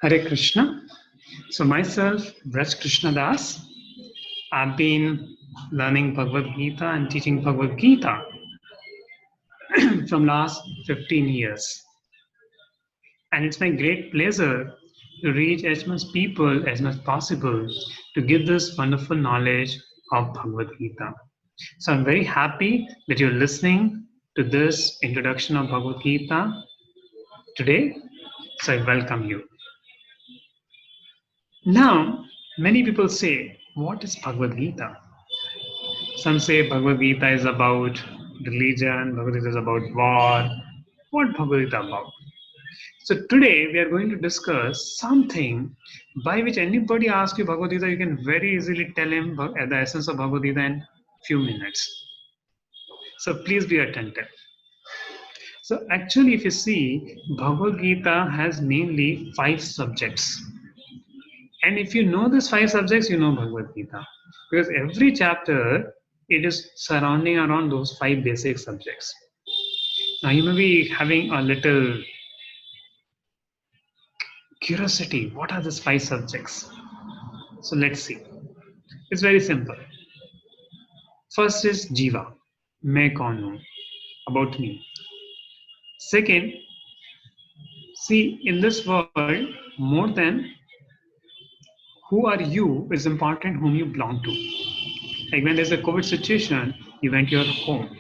Hare Krishna. So myself, Braj Krishna Das, I've been learning Bhagavad Gita and teaching Bhagavad Gita from last 15 years. And it's my great pleasure to reach as much people as much possible to give this wonderful knowledge of Bhagavad Gita. So I'm very happy that you're listening to this introduction of Bhagavad Gita today. So I welcome you. Now, many people say, what is Bhagavad Gita? Some say Bhagavad Gita is about religion, Bhagavad Gita is about war. What Bhagavad Gita about? So today we are going to discuss something by which anybody asks you Bhagavad Gita, you can very easily tell him the essence of Bhagavad Gita in few minutes. So please be attentive. So actually, if you see, Bhagavad Gita has mainly 5 subjects. And if you know these 5 subjects, you know Bhagavad Gita. Because every chapter, it is surrounding around those 5 basic subjects. Now you may be having a little curiosity. What are these 5 subjects? So let's see. It's very simple. First is Jiva. मैं कौन हूँ? About me. Second, see, in this world, more than who are you is important whom you belong to. Like when there's a COVID situation, you went to your home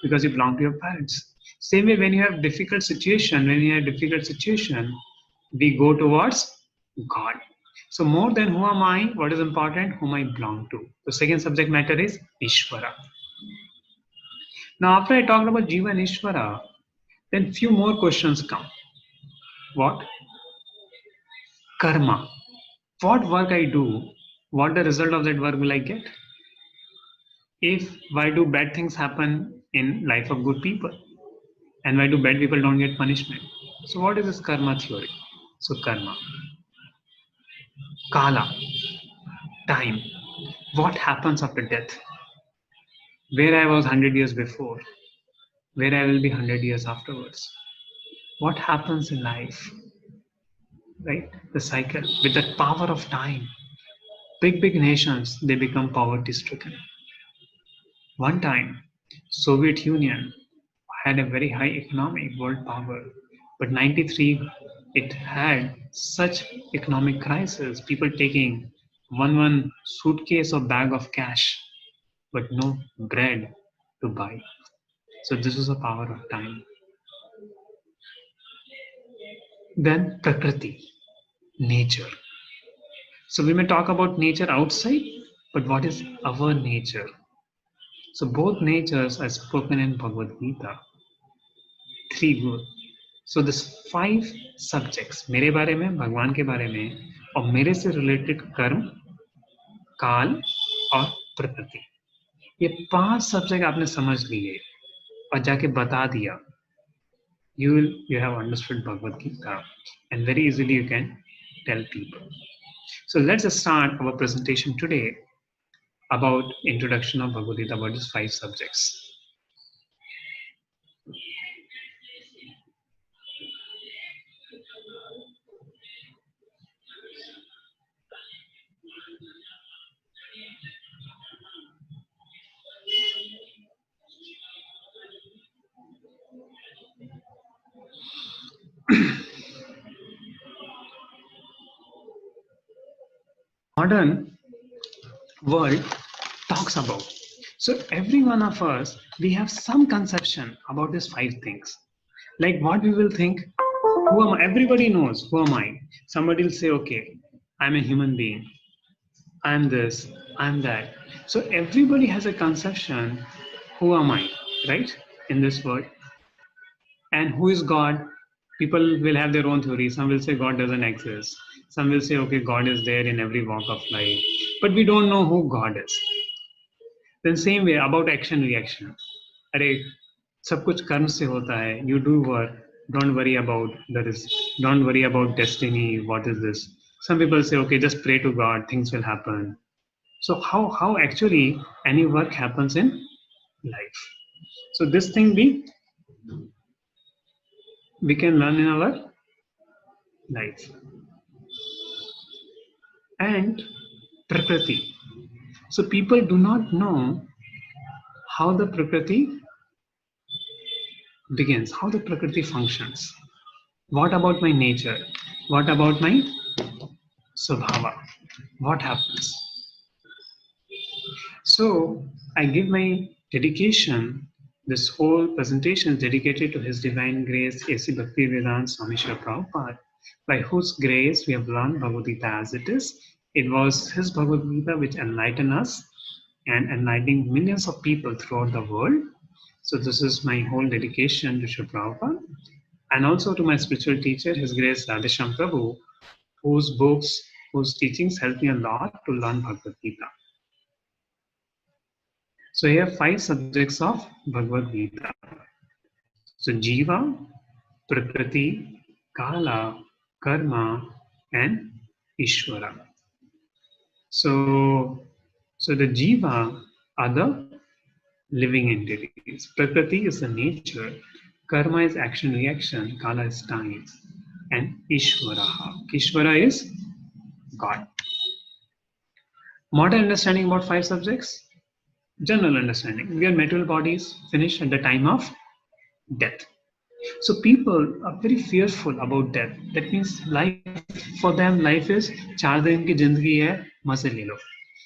because you belong to your parents. Same way when you have difficult situation, we go towards God. So more than who am I, what is important, whom I belong to. The second subject matter is Ishvara. Now after I talked about Jiva and Ishvara, then few more questions come. What? Karma. What work I do, what the result of that work will I get? If why do bad things happen in life of good people? And why do bad people don't get punishment? So what is this karma theory? So karma. Kala. Time. What happens after death? Where I was 100 years before, where I will be 100 years afterwards. What happens in life? Right? The cycle. With that power of time, big nations, they become poverty stricken. One time, Soviet Union had a very high economic world power, but 93 it had such economic crisis, people taking one suitcase or bag of cash, but no bread to buy. So this is the power of time. Then Prakriti, nature. So we may talk about nature outside, but what is our nature? So both natures are spoken in Bhagavad Gita. 3 good. So this 5 subjects, मेरे बारे में, भगवान के बारे में, और मेरे से रिलेटेड कर्म, काल और प्रकृति, ये 5 सब्जेक्ट आपने समझ लिए और जाके बता दिया, you have understood Bhagavad Gita and very easily you can tell people. So let's start our presentation today about introduction of Bhagavad Gita, about these 5 subjects. Modern world talks about. So every one of us, we have some conception about these 5 things. Like what we will think, who am I? Everybody knows who am I. Somebody will say, okay, I'm a human being. I'm this, I'm that. So everybody has a conception, who am I, right? In this world. And who is God? People will have their own theories. Some will say God doesn't exist. Some will say, okay, God is there in every walk of life. But we don't know who God is. Then same way about action reaction. अरे सब कुछ कर्म से होता है. You do work. Don't worry about the risk. Don't worry about destiny. What is this? Some people say, okay, just pray to God. Things will happen. So how actually any work happens in life? So this thing we can learn in our life. and Prakriti. So people do not know how the Prakriti begins, how the Prakriti functions. What about my nature? What about my Swabhava? What happens? So I give my dedication. This whole presentation is dedicated to His Divine Grace, A.C. Bhaktivedanta Swami Srila Prabhupada, by whose grace we have learned Bhagavad Gita as it is. It was His Bhagavad Gita which enlightened us and enlightening millions of people throughout the world. So this is my whole dedication to Srila Prabhupada, and also to my spiritual teacher, His Grace Radhesham Prabhu, whose books, whose teachings helped me a lot to learn Bhagavad Gita. So here are 5 subjects of Bhagavad Gita. So Jiva, Prakriti, Kala, Karma, and Ishvara. So the Jiva are the living entities. Prakriti is the nature, Karma is action reaction, Kala is time, and Ishvara. Ishvara is God. Modern understanding about 5 subjects? General understanding. We are material bodies finished at the time of death. So people are very fearful about death. That means life for them, life is 4 दिन की जिंदगी है, मजे ले लो.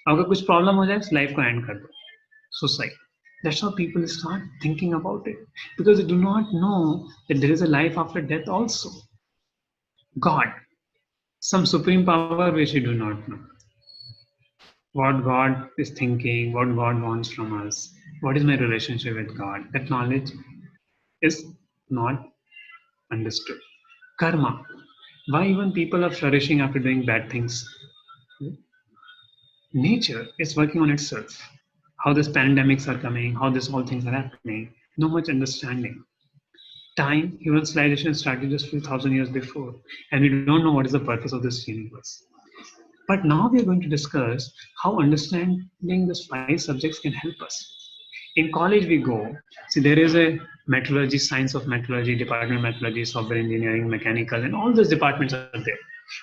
अगर कुछ problem हो जाए, लाइफ को एंड कर दो. Suicide. That's how people start thinking about it, because they do not know that there is a life after death also. God, some supreme power which we do not know. What God is thinking, what God wants from us, what is my relationship with God, that knowledge is not understood. Karma. Why even people are flourishing after doing bad things? Nature is working on itself. How these pandemics are coming, how these all things are happening, no much understanding. Time, human civilization started just a few thousand years before, and we don't know what is the purpose of this universe. But now we are going to discuss how understanding these 5 subjects can help us. In college we go, see there is a metallurgy, science of metallurgy, department of metallurgy, software engineering, mechanical, and all those departments are there.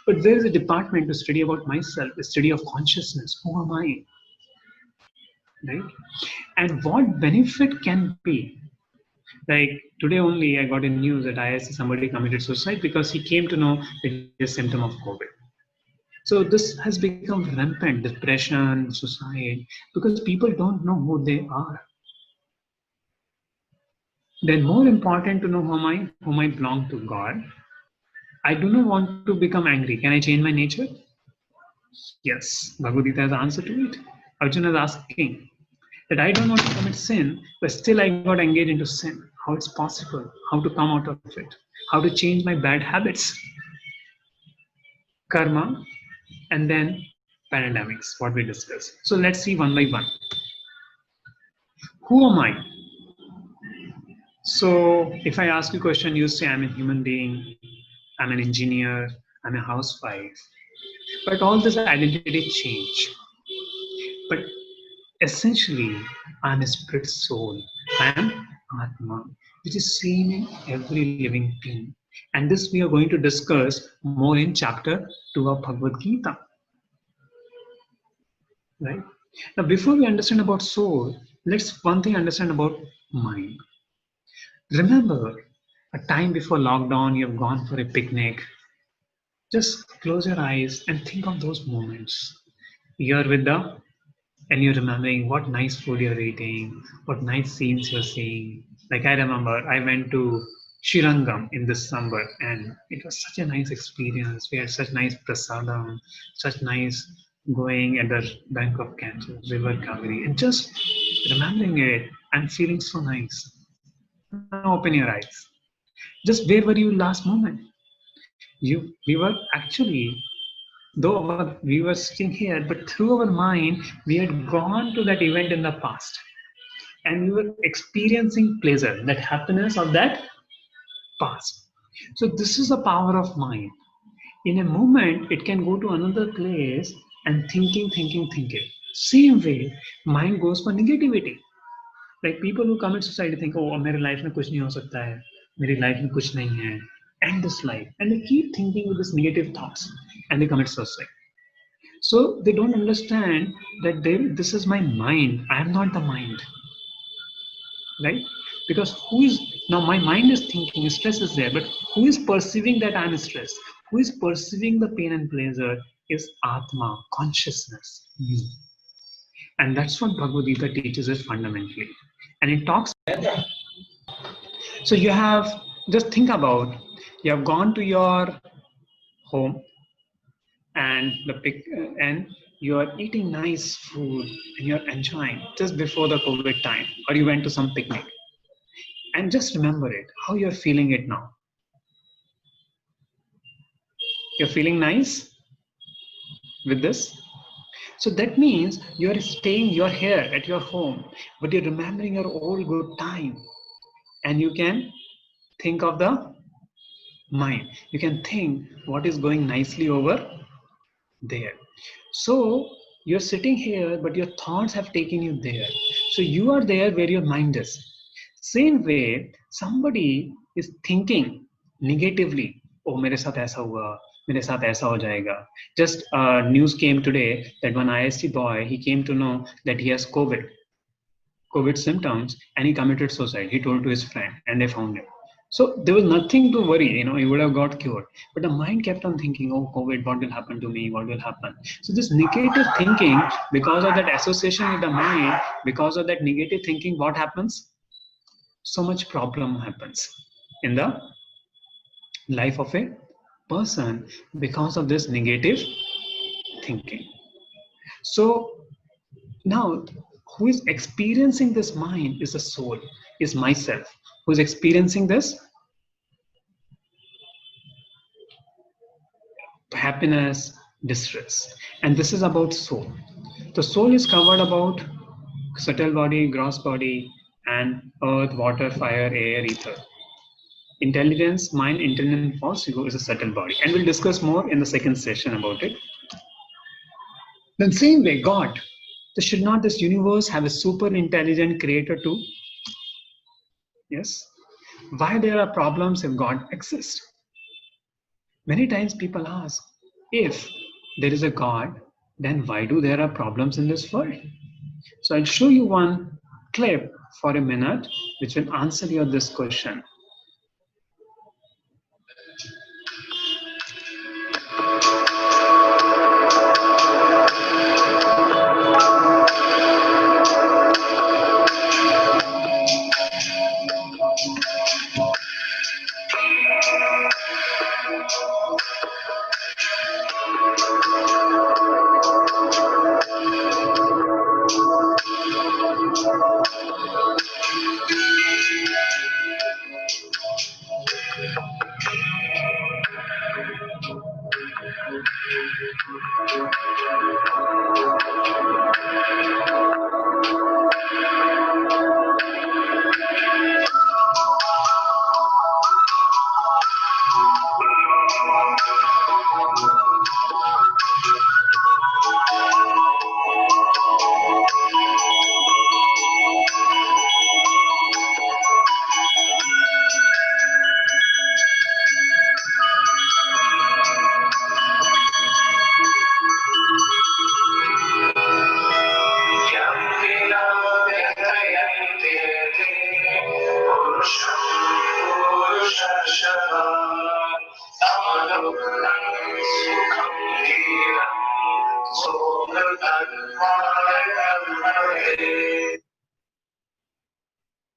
But there is a department to study about myself, a study of consciousness. Who am I? Right? And what benefit can be? Like today only I got in news that IISc somebody committed suicide because he came to know it is a symptom of COVID. So this has become rampant, depression, suicide, because people don't know who they are. Then more important to know whom I belong to God. I do not want to become angry. Can I change my nature? Yes, Bhagavad Gita has answer to it. Arjuna is asking that I don't want to commit sin, but still I got engaged into sin. How it's possible? How to come out of it? How to change my bad habits? Karma, and then pandemics, what we discuss. So let's see one by one. Who am I? So if I ask you a question, you say I'm a human being, I'm an engineer, I'm a housewife. But all this identity change. But essentially, I'm a spirit soul. I am Atma, which is seen in every living being. And this we are going to discuss more in chapter 2 of Bhagavad Gita. Right? Now, before we understand about soul, let's one thing understand about mind. Remember a time before lockdown, you have gone for a picnic. Just close your eyes and think of those moments. You're with the, and you're remembering what nice food you're eating, what nice scenes you're seeing. Like I remember, I went to Shirangam in December, and it was such a nice experience. We had such nice prasadam, such nice going at the bank of Ganges, River Kaveri, and just remembering it and feeling so nice. Now open your eyes. Just where were you last moment? We were actually, though we were sitting here, but through our mind, we had gone to that event in the past, and we were experiencing pleasure, that happiness of that past. So this is the power of mind. In a moment, it can go to another place and thinking. Same way, mind goes for negativity. Like people who commit suicide think, oh, मेरे life में कुछ नहीं हो सकता है, मेरी life में कुछ नहीं है, end this life, and they keep thinking with these negative thoughts, and they commit suicide. So they don't understand that this is my mind. I am not the mind, right? Because who is now my mind is thinking, stress is there, but who is perceiving that I'm stressed? Who is perceiving the pain and pleasure is Atma, consciousness, me. And that's what Bhagavad Gita teaches us fundamentally. And it talks. So you have just think about you have gone to your home and and you are eating nice food and you're enjoying just before the COVID time, or you went to some picnic. And just remember it, how you're feeling it now. You're feeling nice with this? So that means you're here at your home, but you're remembering your old good time. And you can think of the mind. You can think what is going nicely over there. So you're sitting here, but your thoughts have taken you there. So you are there where your mind is. Same way, somebody is thinking negatively. Oh, मेरे साथ ऐसा हुआ, मेरे साथ ऐसा हो जाएगा. Just news came today that one ISC boy, he came to know that he has COVID symptoms, and he committed suicide. He told to his friend, and they found him. So there was nothing to worry, he would have got cured. But the mind kept on thinking, oh, COVID, what will happen to me? What will happen? So this negative thinking, because of that association with the mind, because of that negative thinking, what happens? So much problem happens in the life of a person because of this negative thinking. So now, who is experiencing this mind is the soul, is myself. Who is experiencing this? Happiness, distress. And this is about soul. The soul is covered about subtle body, gross body, and earth, water, fire, air, ether. Intelligence, mind, intelligent, false ego is a subtle body. And we'll discuss more in the second session about it. Then same way, God. Should not this universe have a super intelligent creator too? Yes. Why there are problems if God exists? Many times people ask, if there is a God, then why do there are problems in this world? So I'll show you one clip for a minute, which will answer your this question.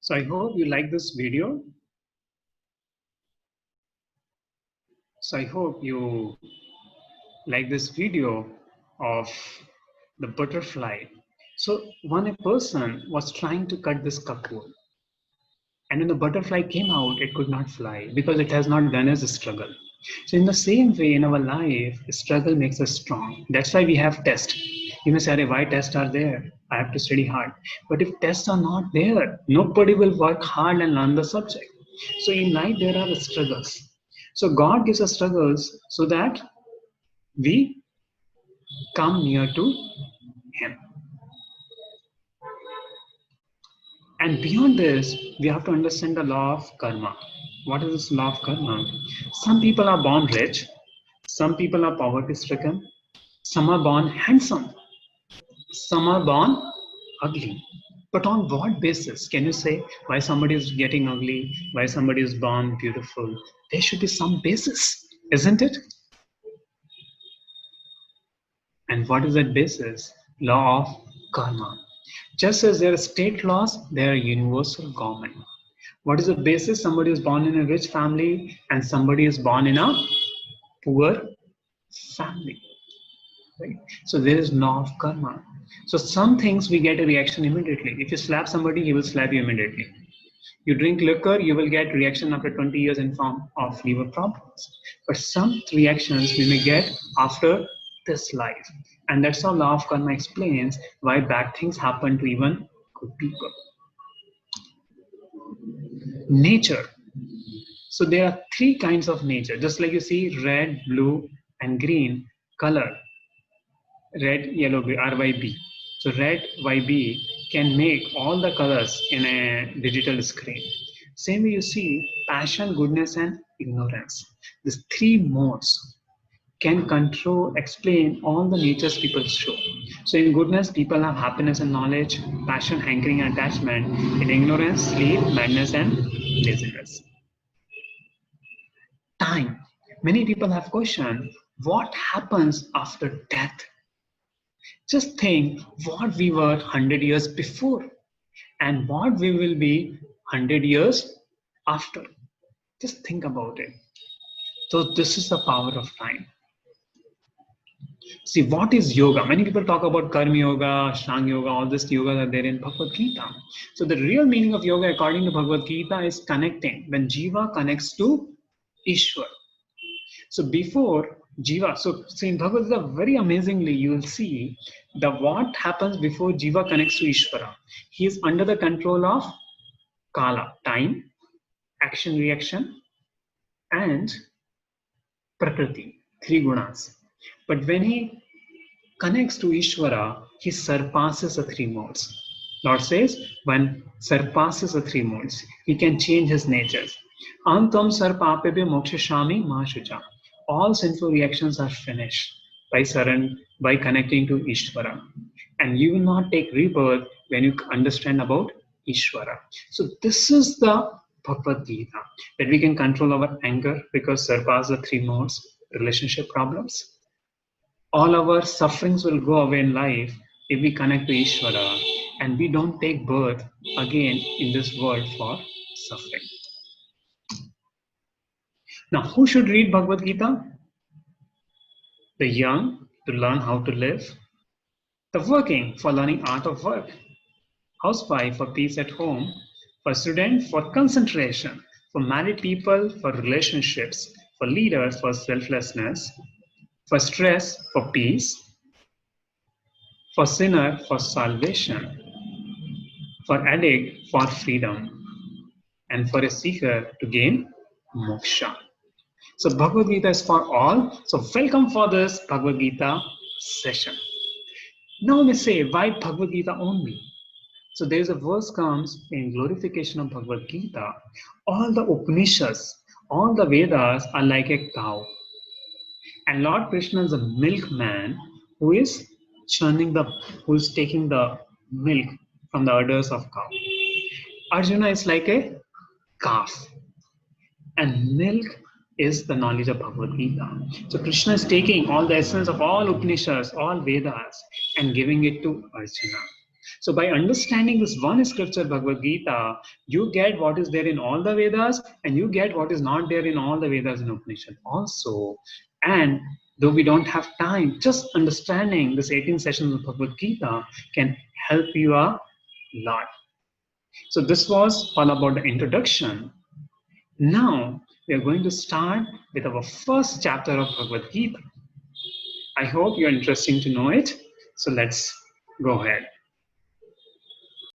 So I hope you like this video. So I hope you like this video of the butterfly. So a person was trying to cut this cocoon, and when the butterfly came out, it could not fly because it has not done its struggle. So in the same way, in our life, struggle makes us strong. That's why we have tests. You may say, why tests are there? I have to study hard. But if tests are not there, nobody will work hard and learn the subject. So in life, there are struggles. So God gives us struggles so that we come near to Him. And beyond this, we have to understand the law of karma. What is this law of karma? Some people are born rich, some people are poverty stricken, Some are born handsome, some are born ugly. But on what basis? Can you say why somebody is getting ugly, why somebody is born beautiful? There should be some basis, isn't it? And what is that basis? Law of karma. Just as there are state laws, there are universal government. What is the basis? Somebody is born in a rich family and somebody is born in a poor family. Right? So there is law of karma. So some things we get a reaction immediately. If you slap somebody, he will slap you immediately. You drink liquor, you will get reaction after 20 years in form of liver problems. But some reactions we may get after this life. And that's how law of karma explains why bad things happen to even good people. Nature. So there are three kinds of nature. Just like you see red, blue, and green color. Red, yellow, RYB. So red YB can make all the colors in a digital screen. Same way you see passion, goodness, and ignorance. These three modes can control, explain all the natures people show. So in goodness, people have happiness and knowledge, passion, hankering, and attachment. In ignorance, sleep, madness, and laziness. Time. Many people have questioned what happens after death. Just think what we were 100 years before and what we will be 100 years after. Just think about it. So this is the power of time. See, what is yoga? Many people talk about Karma Yoga, Ashtanga Yoga, all this yoga are there in Bhagavad Gita. So the real meaning of yoga according to Bhagavad Gita is connecting. When Jiva connects to Ishwar. So before Jiva, so in Bhagavad Gita, very amazingly, you will see the what happens before Jiva connects to Ishvara. He is under the control of Kala, time, action, reaction, and Prakriti, three gunas. But when he connects to Ishvara, he surpasses the three modes. Lord says, when surpasses the three modes, he can change his natures. Antam sarpapebe mokshashami mahashuja. All sinful reactions are finished by connecting to Ishvara. And you will not take rebirth when you understand about Ishvara. So this is the Bhagavad Gita, that we can control our anger because surpass the three modes, relationship problems. All our sufferings will go away in life if we connect to Ishvara and we don't take birth again in this world for suffering. Now, who should read Bhagavad Gita? The young to learn how to live, the working for learning art of work, housewife for peace at home, for student for concentration, for married people for relationships, for leaders for selflessness, for stress for peace, for sinner for salvation, for addict for freedom, and for a seeker to gain moksha. So Bhagavad Gita is for all. So welcome for this Bhagavad Gita session. Now we say, why Bhagavad Gita only? So there is a verse comes in glorification of Bhagavad Gita. All the Upanishads, all the Vedas are like a cow. And Lord Krishna is a milkman who is who is taking the milk from the udders of cow. Arjuna is like a calf. And milk is the knowledge of Bhagavad Gita. So Krishna is taking all the essence of all Upanishads, all Vedas, and giving it to Arjuna. So by understanding this one scripture, Bhagavad Gita, you get what is there in all the Vedas and you get what is not there in all the Vedas and Upanishad also. And though we don't have time, just understanding this 18 sessions of Bhagavad Gita can help you a lot. So this was all about the introduction. Now we are going to start with our first chapter of Bhagavad Gita. I hope you're interested to know it. So let's go ahead.